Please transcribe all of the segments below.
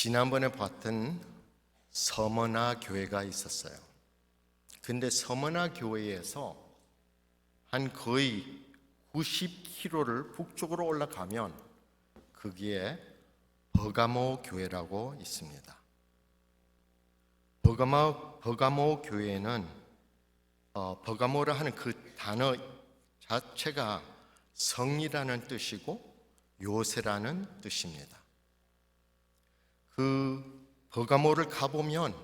지난번에 봤던 서머나 교회가 있었어요. 근데 서머나 교회에서 한 거의 90km를 북쪽으로 올라가면 거기에 버가모 교회라고 있습니다. 버가모 교회는 버가모라 하는 그 단어 자체가 성이라는 뜻이고 요새라는 뜻입니다. 그 버가모를 가보면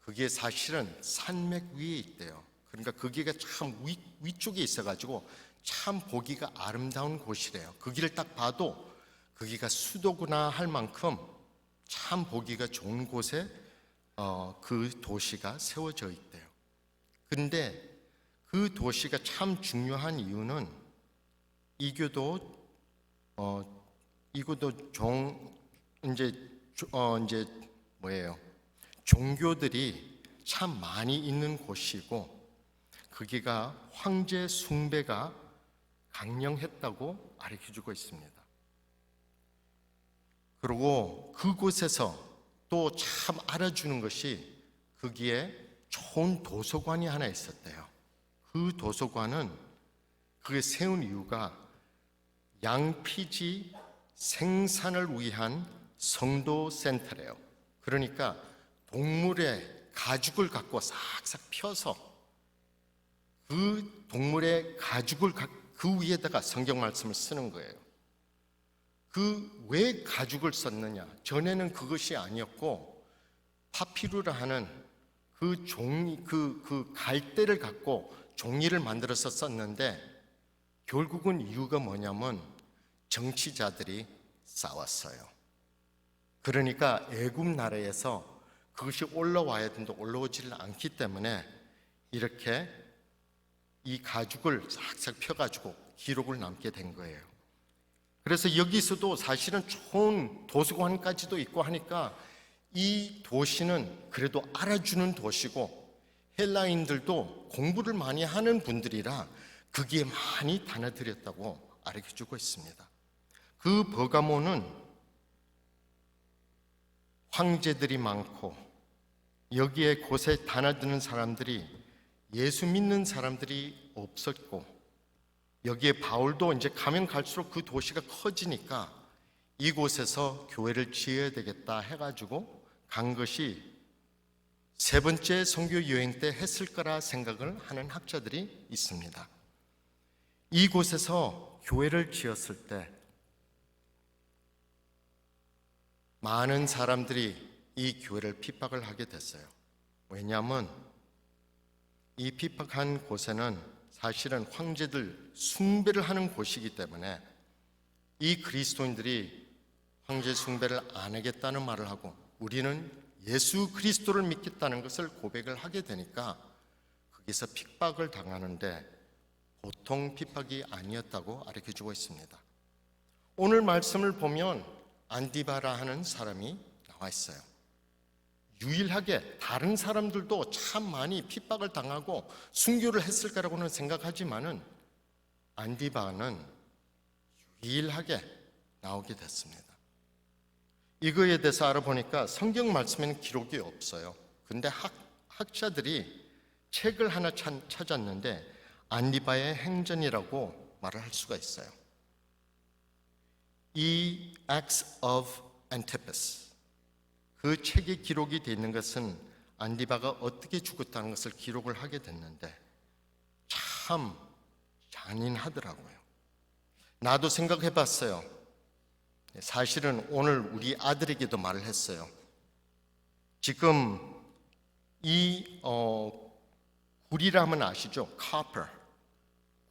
그게 사실은 산맥 위에 있대요. 그러니까 거기가 참 위쪽에 있어가지고 참 보기가 아름다운 곳이래요. 거기를 딱 봐도 거기가 수도구나 할 만큼 참 보기가 좋은 곳에 그 도시가 세워져 있대요. 그런데 그 도시가 참 중요한 이유는 이교도 종교들이 참 많이 있는 곳이고 거기가 황제 숭배가 강령했다고 가르쳐주고 있습니다. 그리고 그곳에서 또 참 알아주는 것이 거기에 좋은 도서관이 하나 있었대요. 그 도서관은 그게 세운 이유가 양피지 생산을 위한 성도센터래요. 그러니까 동물의 가죽을 갖고 싹싹 펴서 그 동물의 가죽을 그 위에다가 성경 말씀을 쓰는 거예요. 그 왜 가죽을 썼느냐? 전에는 그것이 아니었고 파피루라 하는 그 종이 그 갈대를 갖고 종이를 만들어서 썼는데 결국은 이유가 뭐냐면 정치자들이 싸웠어요. 그러니까 애굽 나라에서 그것이 올라와야 되는데 올라오지를 않기 때문에 이렇게 이 가죽을 싹싹 펴가지고 기록을 남게 된 거예요. 그래서 여기서도 사실은 좋은 도서관까지도 있고 하니까 이 도시는 그래도 알아주는 도시고 헬라인들도 공부를 많이 하는 분들이라 거기에 많이 달아들였다고 알려주고 있습니다. 그 버가모는 황제들이 많고 여기에 곳에 달아드는 사람들이 예수 믿는 사람들이 없었고 여기에 바울도 이제 가면 갈수록 그 도시가 커지니까 이곳에서 교회를 지어야 되겠다 해가지고 간 것이 세 번째 선교 여행 때 했을 거라 생각을 하는 학자들이 있습니다. 이곳에서 교회를 지었을 때 많은 사람들이 이 교회를 핍박을 하게 됐어요. 왜냐하면 이 핍박한 곳에는 사실은 황제들 숭배를 하는 곳이기 때문에 이 그리스도인들이 황제 숭배를 안 하겠다는 말을 하고 우리는 예수 그리스도를 믿겠다는 것을 고백을 하게 되니까 거기서 핍박을 당하는데 보통 핍박이 아니었다고 가르쳐주고 있습니다. 오늘 말씀을 보면 안디바라 하는 사람이 나와 있어요. 유일하게 다른 사람들도 참 많이 핍박을 당하고 순교를 했을 거라고는 생각하지만은 안디바는 유일하게 나오게 됐습니다. 이거에 대해서 알아보니까 성경 말씀에는 기록이 없어요. 근데 학자들이 책을 하나 찾았는데 안디바의 행전이라고 말을 할 수가 있어요. 이 Acts of Antipas 그 책에 기록이 되어 있는 것은 안디바가 어떻게 죽었다는 것을 기록을 하게 됐는데 참 잔인하더라고요. 나도 생각해 봤어요. 사실은 오늘 우리 아들에게도 말을 했어요. 지금 이 구리라 하면 아시죠? copper.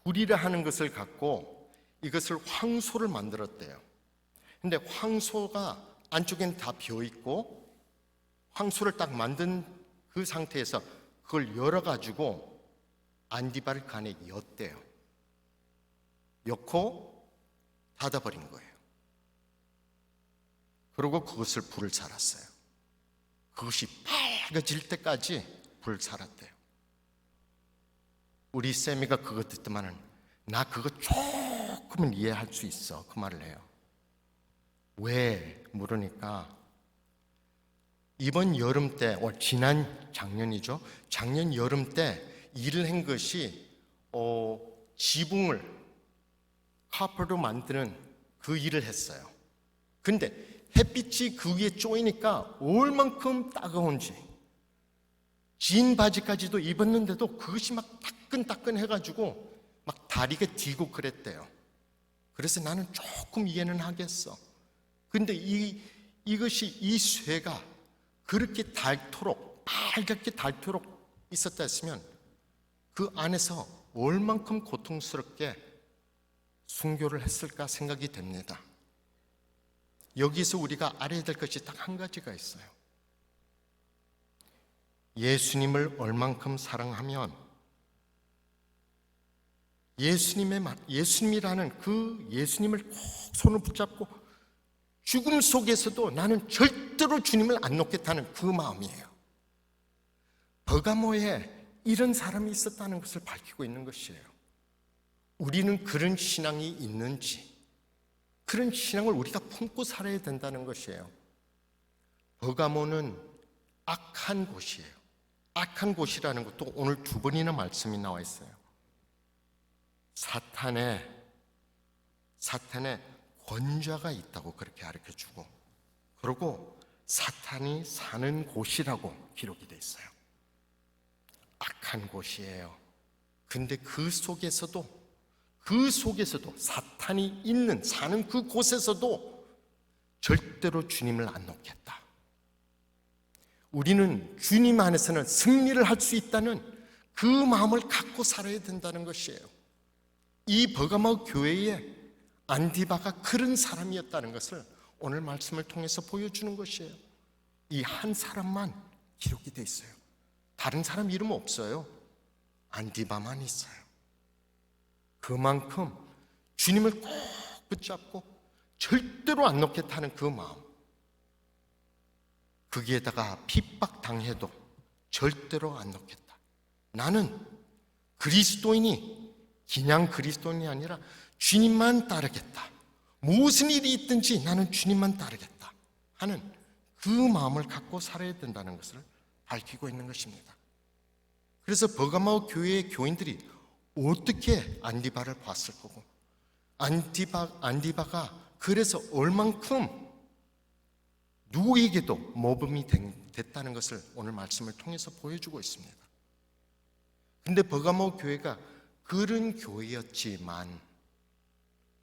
구리라 하는 것을 갖고 이것을 황소를 만들었대요. 근데 황소가 안쪽에는 다 비어있고 황소를 딱 만든 그 상태에서 그걸 열어가지고 안디바를 간에 였대요. 엮고 닫아버린 거예요. 그리고 그것을 불을 살았어요. 그것이 빨개질 때까지 불을 살았대요. 우리 쌤이가 그거 듣더만은 나 그거 조금은 이해할 수 있어 그 말을 해요. 왜? 물으니까 이번 여름 때, 지난 작년이죠. 작년 여름 때 일을 한 것이 지붕을 카퍼로 만드는 그 일을 했어요. 근데 햇빛이 그 위에 쪼이니까 얼만큼 따가운지, 진 바지까지도 입었는데도 그것이 막 따끈따끈 해가지고 막 다리가 디고 그랬대요. 그래서 나는 조금 이해는 하겠어. 근데 이것이 이 쇠가 그렇게 닳도록, 빨갛게 닳도록 있었다 했으면 그 안에서 얼만큼 고통스럽게 순교를 했을까 생각이 됩니다. 여기서 우리가 알아야 될 것이 딱 한 가지가 있어요. 예수님을 얼만큼 사랑하면 예수님이라는 그 예수님을 꼭 손을 붙잡고 죽음 속에서도 나는 절대로 주님을 안 놓겠다는 그 마음이에요. 버가모에 이런 사람이 있었다는 것을 밝히고 있는 것이에요. 우리는 그런 신앙이 있는지, 그런 신앙을 우리가 품고 살아야 된다는 것이에요. 버가모는 악한 곳이에요. 악한 곳이라는 것도 오늘 두 번이나 말씀이 나와 있어요. 사탄의 권좌가 있다고 그렇게 가르쳐주고, 그리고 사탄이 사는 곳이라고 기록이 돼 있어요. 악한 곳이에요. 근데 그 속에서도 사탄이 사는 그 곳에서도 절대로 주님을 안 놓겠다. 우리는 주님 안에서는 승리를 할 수 있다는 그 마음을 갖고 살아야 된다는 것이에요. 이 버가모 교회에 안디바가 그런 사람이었다는 것을 오늘 말씀을 통해서 보여주는 것이에요. 이 한 사람만 기록이 돼 있어요. 다른 사람 이름 없어요. 안디바만 있어요. 그만큼 주님을 꼭 붙잡고 절대로 안 놓겠다는 그 마음, 거기에다가 핍박당해도 절대로 안 놓겠다. 나는 그리스도인이 그냥 그리스도인이 아니라 주님만 따르겠다. 무슨 일이 있든지 나는 주님만 따르겠다 하는 그 마음을 갖고 살아야 된다는 것을 밝히고 있는 것입니다. 그래서 버가모 교회의 교인들이 어떻게 안디바를 봤을 거고, 안디바가 그래서 얼만큼 누구에게도 모범이 됐다는 것을 오늘 말씀을 통해서 보여주고 있습니다. 근데 버가모 교회가 그런 교회였지만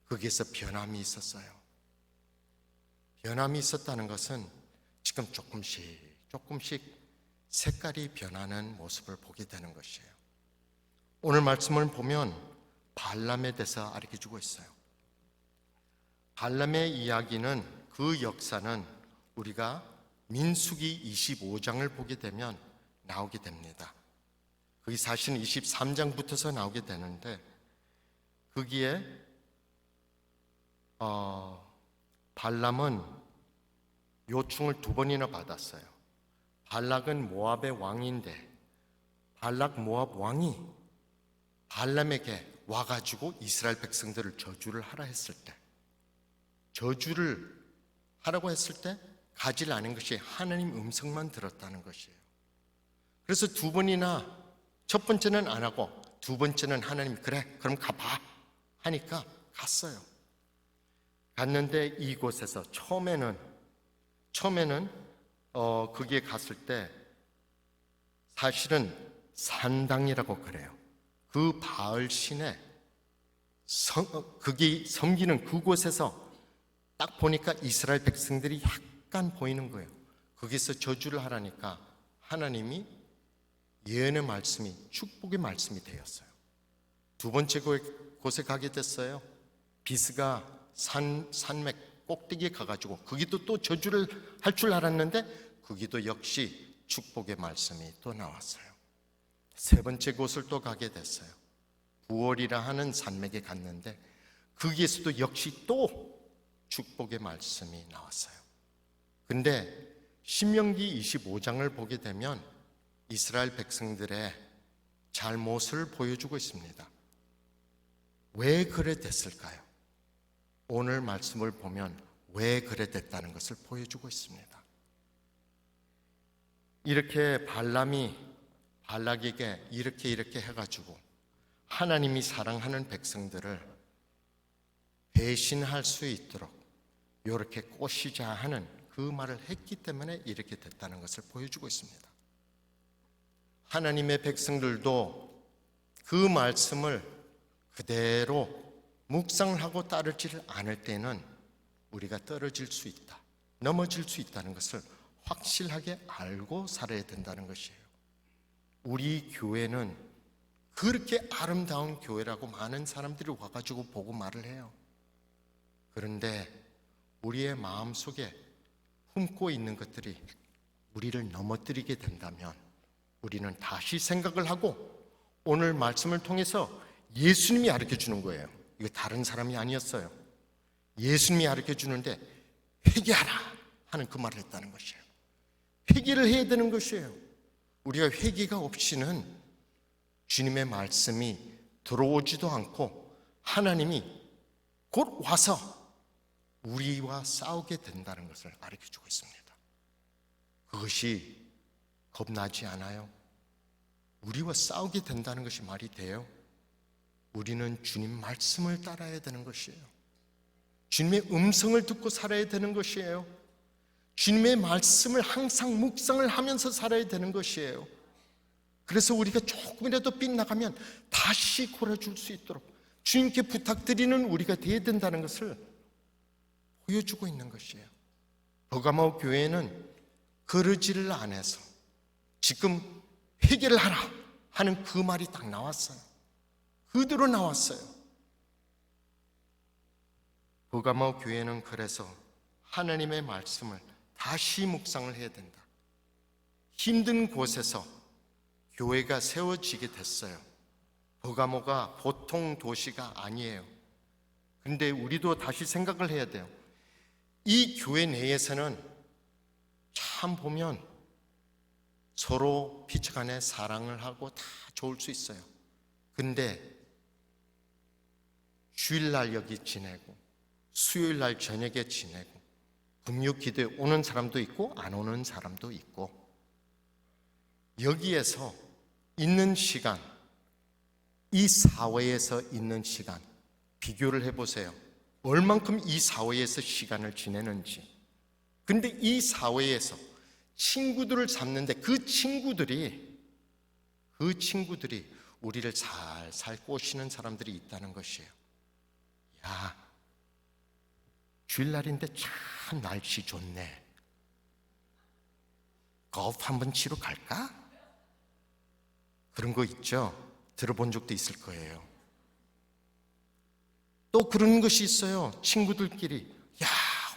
거기에서 변함이 있었어요. 변함이 있었다는 것은 지금 조금씩 색깔이 변하는 모습을 보게 되는 것이에요. 오늘 말씀을 보면 발람에 대해서 알려주고 있어요. 발람의 이야기는, 그 역사는 우리가 민수기 25장을 보게 되면 나오게 됩니다. 거기 사실은 23장부터서 나오게 되는데, 거기에 발람은 요청을 두 번이나 받았어요. 발락은 모압의 왕인데 발락 모압 왕이 발람에게 와가지고 이스라엘 백성들을 저주를 하라 했을 때, 저주를 하라고 했을 때 가지 않은 것이 하나님 음성만 들었다는 것이에요. 그래서 두 번이나, 첫 번째는 안 하고 두 번째는 하나님 그래 그럼 가봐 하니까 갔어요. 갔는데 이곳에서 처음에는 거기에 갔을 때 사실은 산당이라고 그래요. 그 바알 신의 거기 섬기는 그곳에서 딱 보니까 이스라엘 백성들이 약간 보이는 거예요. 거기서 저주를 하라니까 하나님이 예언의 말씀이, 축복의 말씀이 되었어요. 두 번째 곳에 가게 됐어요. 비스가 산맥 꼭대기에 가가지고 거기도 또 저주를 할 줄 알았는데 거기도 역시 축복의 말씀이 또 나왔어요. 세 번째 곳을 또 가게 됐어요. 부월이라 하는 산맥에 갔는데 거기에서도 역시 또 축복의 말씀이 나왔어요. 근데 신명기 25장을 보게 되면 이스라엘 백성들의 잘못을 보여주고 있습니다. 왜 그래 됐을까요? 오늘 말씀을 보면 왜 그래 됐다는 것을 보여주고 있습니다. 이렇게 발람이 발락에게 이렇게 해가지고 하나님이 사랑하는 백성들을 배신할 수 있도록 이렇게 꼬시자 하는 그 말을 했기 때문에 이렇게 됐다는 것을 보여주고 있습니다. 하나님의 백성들도 그 말씀을 그대로 묵상을 하고 따르지를 않을 때는 우리가 떨어질 수 있다, 넘어질 수 있다는 것을 확실하게 알고 살아야 된다는 것이에요. 우리 교회는 그렇게 아름다운 교회라고 많은 사람들이 와가지고 보고 말을 해요. 그런데 우리의 마음속에 품고 있는 것들이 우리를 넘어뜨리게 된다면 우리는 다시 생각을 하고 오늘 말씀을 통해서 예수님이 가르쳐 주는 거예요. 이거 다른 사람이 아니었어요. 예수님이 가르쳐 주는데 회개하라 하는 그 말을 했다는 것이에요. 회개를 해야 되는 것이에요. 우리가 회개가 없이는 주님의 말씀이 들어오지도 않고 하나님이 곧 와서 우리와 싸우게 된다는 것을 가르쳐주고 있습니다. 그것이 겁나지 않아요? 우리와 싸우게 된다는 것이 말이 돼요? 우리는 주님 말씀을 따라야 되는 것이에요. 주님의 음성을 듣고 살아야 되는 것이에요. 주님의 말씀을 항상 묵상을 하면서 살아야 되는 것이에요. 그래서 우리가 조금이라도 빗나가면 다시 골아줄 수 있도록 주님께 부탁드리는 우리가 되어야 된다는 것을 보여주고 있는 것이에요. 버가모 교회는 그러지를 않아서 지금 회개를 하라 하는 그 말이 딱 나왔어요. 그대로 나왔어요. 버가모 교회는 그래서 하나님의 말씀을 다시 묵상을 해야 된다. 힘든 곳에서 교회가 세워지게 됐어요. 버가모가 보통 도시가 아니에요. 근데 우리도 다시 생각을 해야 돼요. 이 교회 내에서는 참 보면 서로 피처간에 사랑을 하고 다 좋을 수 있어요. 근데 주일날 여기 지내고 수요일날 저녁에 지내고 금요 기도에 오는 사람도 있고 안 오는 사람도 있고 여기에서 있는 시간, 이 사회에서 있는 시간 비교를 해보세요. 얼만큼 이 사회에서 시간을 지내는지. 근데 이 사회에서 친구들을 잡는데 그 친구들이 우리를 살살 꼬시는 사람들이 있다는 것이에요. 야, 주일날인데 참 날씨 좋네. 골프 한번 치러 갈까? 그런 거 있죠? 들어본 적도 있을 거예요. 또 그런 것이 있어요. 친구들끼리 야,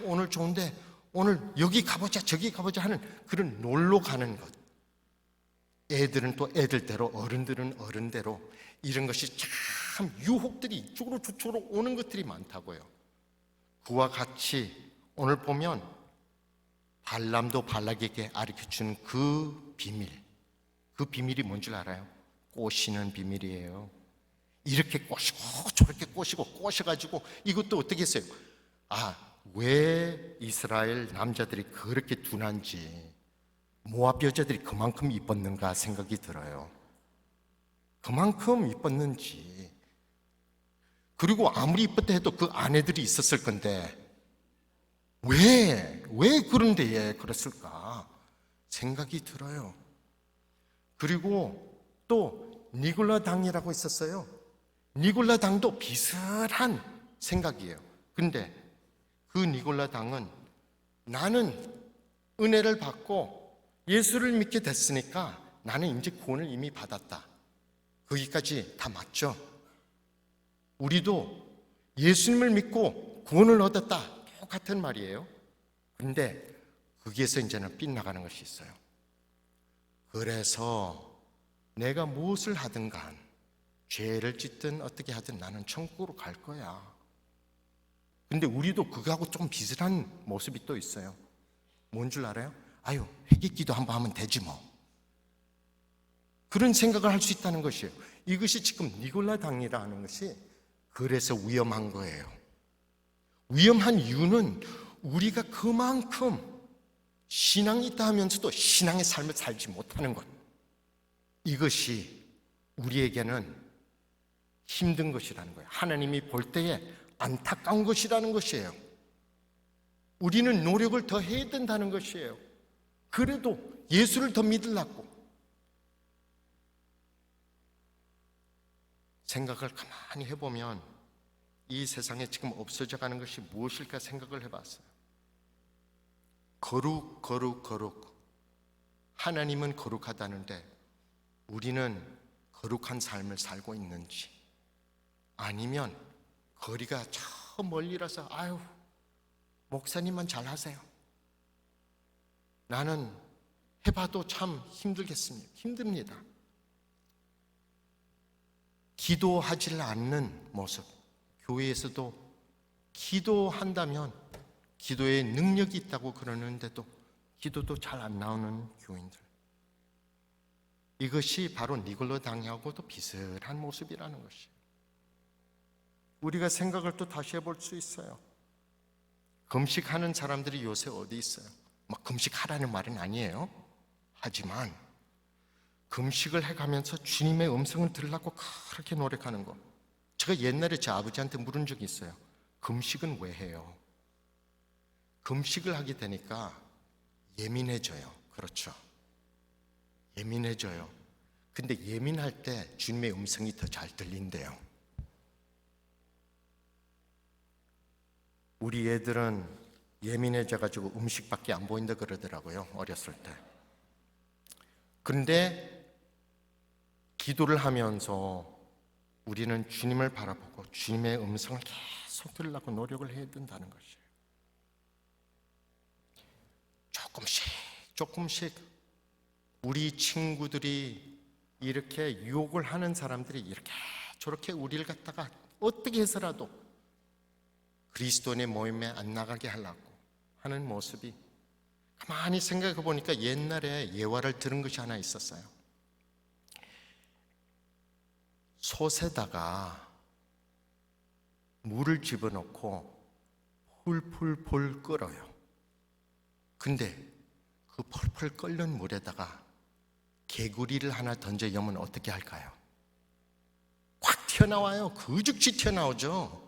오늘 좋은데 오늘 여기 가보자 저기 가보자 하는 그런 놀러 가는 것. 애들은 또 애들대로 어른들은 어른대로 이런 것이 참 유혹들이 이쪽으로 저쪽으로 오는 것들이 많다고요. 그와 같이 오늘 보면 발람도 발락에게 가르쳐준 그 비밀이 뭔 줄 알아요? 꼬시는 비밀이에요. 이렇게 꼬시고 저렇게 꼬시고 꼬셔가지고 이것도 어떻게 했어요? 왜 이스라엘 남자들이 그렇게 둔한지 모압 여자들이 그만큼 이뻤는가 생각이 들어요. 그만큼 이뻤는지. 그리고 아무리 이뻤다 해도 그 아내들이 있었을 건데 왜 그런 데에 그랬을까 생각이 들어요. 그리고 또 니골라 당이라고 있었어요. 니골라 당도 비슷한 생각이에요. 근데 그 니골라 당은 나는 은혜를 받고 예수를 믿게 됐으니까 나는 이제 구원을 이미 받았다. 거기까지 다 맞죠? 우리도 예수님을 믿고 구원을 얻었다. 똑같은 말이에요. 근데 거기에서 이제는 빗나가는 것이 있어요. 그래서 내가 무엇을 하든 간 죄를 짓든 어떻게 하든 나는 천국으로 갈 거야. 근데 우리도 그거하고 좀 비슷한 모습이 또 있어요. 뭔 줄 알아요? 회개기도 한번 하면 되지 뭐. 그런 생각을 할 수 있다는 것이에요. 이것이 지금 니골라 당이라 하는 것이 그래서 위험한 거예요. 위험한 이유는 우리가 그만큼 신앙이 있다 하면서도 신앙의 삶을 살지 못하는 것, 이것이 우리에게는 힘든 것이라는 거예요. 하나님이 볼 때에 안타까운 것이라는 것이에요. 우리는 노력을 더 해야 된다는 것이에요. 그래도 예수를 더 믿으려고. 생각을 가만히 해보면 이 세상에 지금 없어져 가는 것이 무엇일까 생각을 해봤어요. 거룩, 거룩, 거룩. 하나님은 거룩하다는데 우리는 거룩한 삶을 살고 있는지, 아니면 거리가 저 멀리라서 아유 목사님만 잘 하세요, 나는 해봐도 참 힘듭니다. 기도하지 않는 모습, 교회에서도 기도한다면 기도에 능력이 있다고 그러는데도 기도도 잘 안 나오는 교인들, 이것이 바로 니골로 당하고도 비슷한 모습이라는 것이에요. 우리가 생각을 또 다시 해볼 수 있어요. 금식하는 사람들이 요새 어디 있어요? 막 금식하라는 말은 아니에요. 하지만 금식을 해가면서 주님의 음성을 들으려고 그렇게 노력하는 거, 제가 옛날에 제 아버지한테 물은 적이 있어요. 금식은 왜 해요? 금식을 하게 되니까 예민해져요. 그렇죠? 예민해져요. 근데 예민할 때 주님의 음성이 더 잘 들린대요. 우리 애들은 예민해져가지고 음식밖에 안 보인다 그러더라고요, 어렸을 때. 그런데 기도를 하면서 우리는 주님을 바라보고 주님의 음성을 계속 들으려고 노력을 해야 된다는 것이에요. 조금씩 우리 친구들이 이렇게 유혹을 하는 사람들이 이렇게 저렇게 우리를 갖다가 어떻게 해서라도 그리스도인의 모임에 안 나가게 하려고 하는 모습이, 가만히 생각해 보니까 옛날에 예화를 들은 것이 하나 있었어요. 솥에다가 물을 집어넣고 풀풀풀 끓어요. 근데 그 펄펄 끓는 물에다가 개구리를 하나 던져 여면 어떻게 할까요? 확 튀어나와요. 그죽지 튀어나오죠.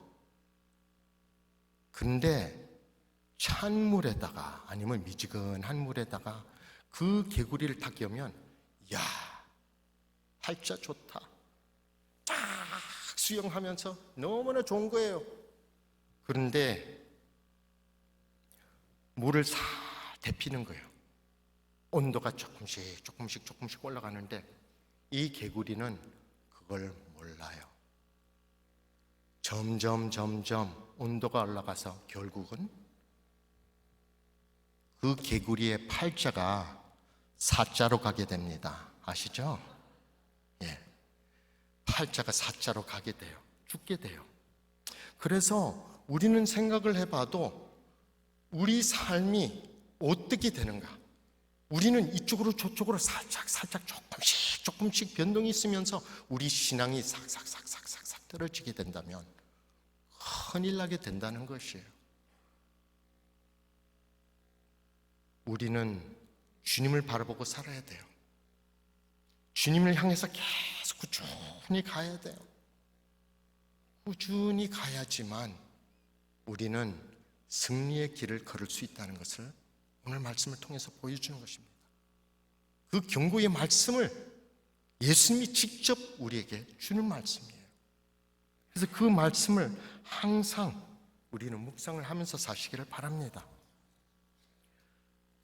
근데 찬 물에다가, 아니면 미지근한 물에다가 그 개구리를 탁 여면, 이야, 팔자 좋다, 딱 수영하면서 너무나 좋은 거예요. 그런데 물을 싹 데피는 거예요. 온도가 조금씩 올라가는데 이 개구리는 그걸 몰라요. 점점 온도가 올라가서 결국은 그 개구리의 팔자가 사자로 가게 됩니다. 아시죠? 예. 팔자가 사자로 가게 돼요. 죽게 돼요. 그래서 우리는 생각을 해봐도 우리 삶이 어떻게 되는가? 우리는 이쪽으로 저쪽으로 살짝 조금씩 변동이 있으면서 우리 신앙이 싹 떨어지게 된다면 큰일 나게 된다는 것이에요. 우리는 주님을 바라보고 살아야 돼요. 주님을 향해서 계속 꾸준히 가야 돼요. 꾸준히 가야지만 우리는 승리의 길을 걸을 수 있다는 것을 오늘 말씀을 통해서 보여주는 것입니다. 그 경고의 말씀을 예수님이 직접 우리에게 주는 말씀이에요. 그래서 그 말씀을 항상 우리는 묵상을 하면서 사시기를 바랍니다.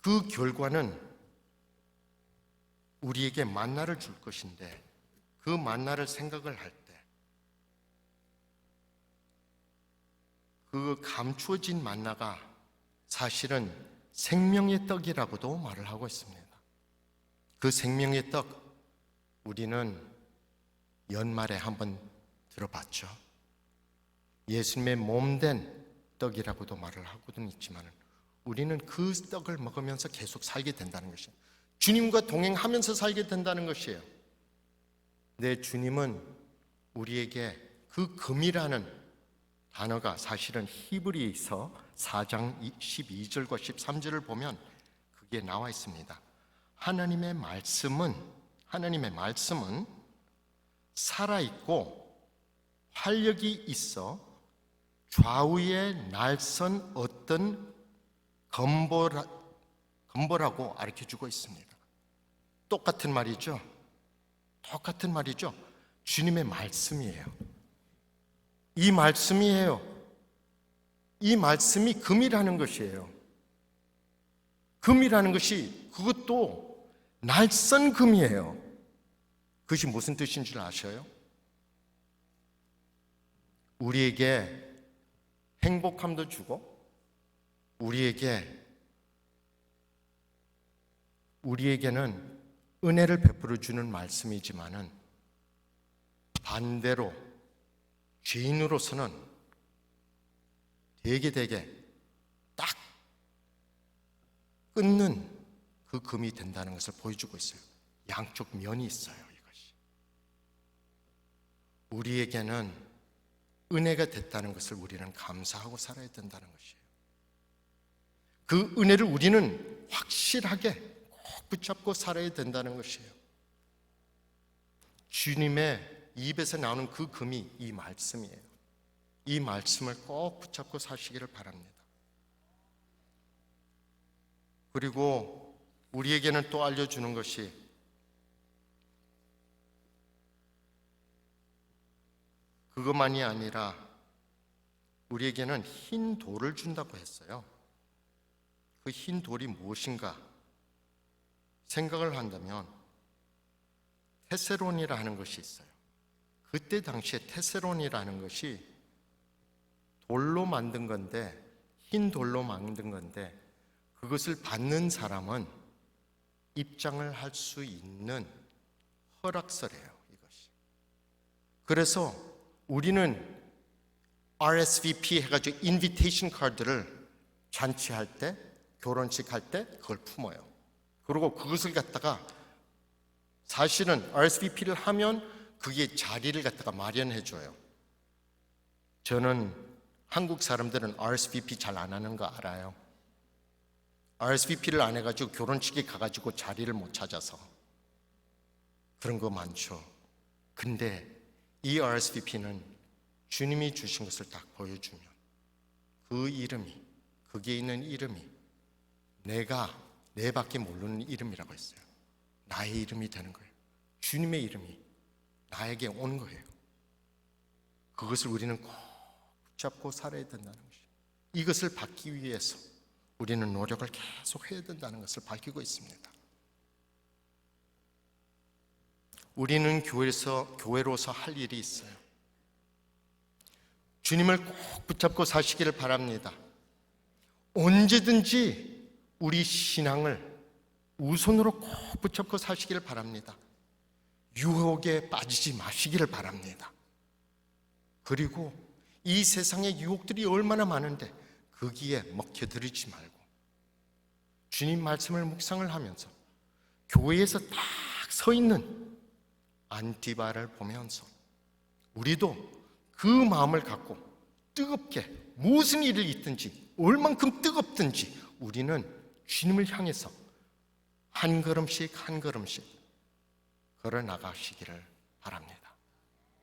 그 결과는 우리에게 만나를 줄 것인데, 그 만나를 생각을 할 때 그 감추어진 만나가 사실은 생명의 떡이라고도 말을 하고 있습니다. 그 생명의 떡, 우리는 연말에 한번 들어봤죠. 예수님의 몸된 떡이라고도 말을 하고는 있지만 우리는 그 떡을 먹으면서 계속 살게 된다는 것이에요. 주님과 동행하면서 살게 된다는 것이에요. 내 주님은 우리에게 그 금이라는 단어가 사실은 히브리서 4장 12절과 13절을 보면 그게 나와 있습니다. 하나님의 말씀은 살아있고 활력이 있어 좌우에 날선 어떤 건보라고 가르쳐주고 있습니다. 똑같은 말이죠. 주님의 말씀이에요. 이 말씀이에요. 이 말씀이 금이라는 것이에요. 금이라는 것이 그것도 날선 금이에요. 그것이 무슨 뜻인 줄 아셔요? 우리에게 행복함도 주고 우리에게는 은혜를 베풀어 주는 말씀이지만은 반대로 죄인으로서는 되게 딱 끊는 그 금이 된다는 것을 보여주고 있어요. 양쪽 면이 있어요. 이것이 우리에게는 은혜가 됐다는 것을 우리는 감사하고 살아야 된다는 것이에요. 그 은혜를 우리는 확실하게 꼭 붙잡고 살아야 된다는 것이에요. 주님의 입에서 나오는 그 금이 이 말씀이에요. 이 말씀을 꼭 붙잡고 사시기를 바랍니다. 그리고 우리에게는 또 알려주는 것이 그것만이 아니라 우리에게는 흰 돌을 준다고 했어요. 그 흰 돌이 무엇인가 생각을 한다면 테세론이라 하는 것이 있어요. 그때 당시에 테세론이라는 것이 돌로 만든 건데, 흰 돌로 만든 건데, 그것을 받는 사람은 입장을 할 수 있는 허락서래요, 이것이. 그래서 우리는 RSVP 해가지고 인비테이션 카드를 잔치할 때, 결혼식 할 때 그걸 품어요. 그리고 그것을 갖다가 사실은 RSVP를 하면 그게 자리를 갖다가 마련해 줘요. 저는 한국 사람들은 RSVP 잘 안 하는 거 알아요. RSVP를 안 해가지고 결혼식에 가가지고 자리를 못 찾아서 그런 거 많죠. 근데 이 RSVP는 주님이 주신 것을 딱 보여주면 그 이름이, 거기에 있는 이름이 내밖에 모르는 이름이라고 했어요. 나의 이름이 되는 거예요. 주님의 이름이 나에게 온 거예요. 그것을 우리는 꼭 붙잡고 살아야 된다는 것이에요. 이것을 받기 위해서 우리는 노력을 계속 해야 된다는 것을 밝히고 있습니다. 우리는 교회로서 할 일이 있어요. 주님을 꼭 붙잡고 사시기를 바랍니다. 언제든지 우리 신앙을 우선으로 꼭 붙잡고 사시기를 바랍니다. 유혹에 빠지지 마시기를 바랍니다. 그리고 이 세상의 유혹들이 얼마나 많은데 거기에 먹혀들이지 말고 주님 말씀을 묵상을 하면서 교회에서 딱 서 있는 안티바를 보면서 우리도 그 마음을 갖고 뜨겁게 무슨 일이 있든지 얼만큼 뜨겁든지 우리는 주님을 향해서 한 걸음씩 걸어 나가시기를 바랍니다.